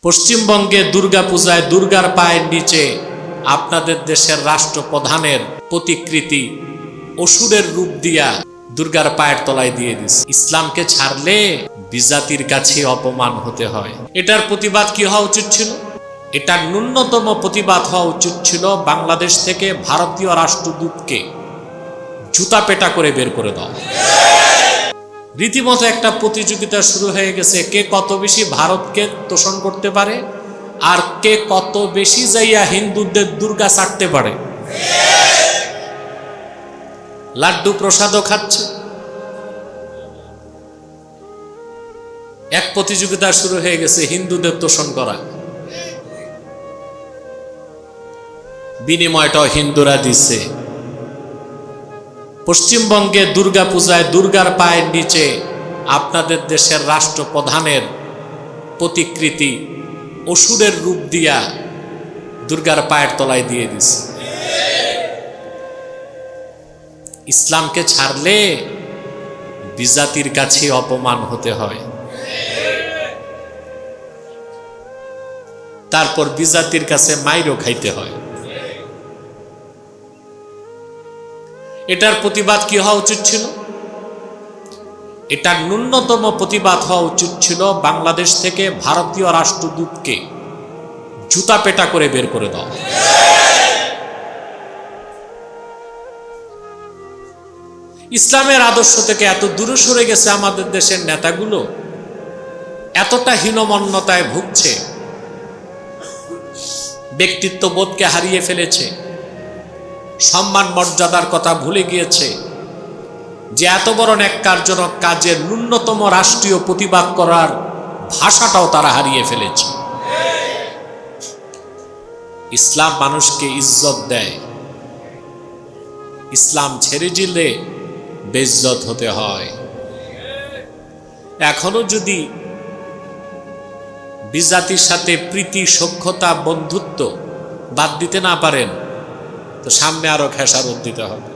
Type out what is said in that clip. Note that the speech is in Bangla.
পশ্চিমবঙ্গে দুর্গাপূজায় দুর্গার পায়ের নিচে আপনাদের দেশের রাষ্ট্রপ্রধানের প্রতিকৃতি অসুরের রূপ দিয়া দুর্গার পায়ের তলায় দিয়ে দিছে। ইসলামকে ছাড়লে বিজাতির কাছে অপমান হতে হয়। এটার প্রতিবাদ কি হওয়া উচিত ছিল? এটার ন্যূনতম প্রতিবাদ হওয়া উচিত ছিল বাংলাদেশ থেকে ভারতীয় রাষ্ট্রদূতকে জুতা পেটা করে বের করে দাও। রীতিমতো একটা প্রতিযোগিতা শুরু হয়ে গেছে, কে কত বেশি ভারতকে তোষণ করতে পারে আর কে কত বেশি যাইয়া হিন্দুদের দুর্গা ছাড়তে পারে। লাড্ডু প্রসাদও খাচ্ছে। এক প্রতিযোগিতা শুরু হয়ে গেছে হিন্দুদের তোষণ করা, বিনিময়টাও হিন্দুরা দিচ্ছে। পশ্চিমবঙ্গে দুর্গাপূজায় দুর্গার পায়ের নিচে আপনাদের দেশের রাষ্ট্রপ্রধানের প্রতিকৃতি অসুরের রূপ দিয়া দুর্গার পায়ের তলায় দিয়ে দিছে। ইসলামকে ছাড়লে বিজাতির কাছে অপমান হতে হয়। তারপর বিজাতির কাছে মাইরও খাইতে হয়। এটার প্রতিবাদ কি হওয়া উচিত ছিল? এটার ন্যূনতম প্রতিবাদ হওয়া উচিত ছিল বাংলাদেশ থেকে ভারতীয় রাষ্ট্রদূতকে জুতা পেটা করে বের করে দাও। ইসলামের আদর্শ থেকে এত দূরে সরে গেছে আমাদের দেশের নেতাগুলো, এতটা হীনমন্যতায় ভুগছে, ব্যক্তিত্ববোধকে হারিয়ে ফেলেছে, সম্মান মর্যাদার কথা ভুলে গিয়েছে, যে এত বড় ন্যাক্কারজনক কাজের ন্যূনতম রাষ্ট্রীয় প্রতিবাদ করার ভাষাটাও তারা হারিয়ে ফেলেছে। ইসলাম মানুষকে ইজ্জত দেয়, ইসলাম ছেড়ে দিলে বেইজ্জত হতে হয়। এখনো যদি বিজাতির সাথে প্রীতি, সখ্যতা, বন্ধুত্ব বাদ দিতে না পারেন তো সামনে আরো খেসারত দিতে হবে।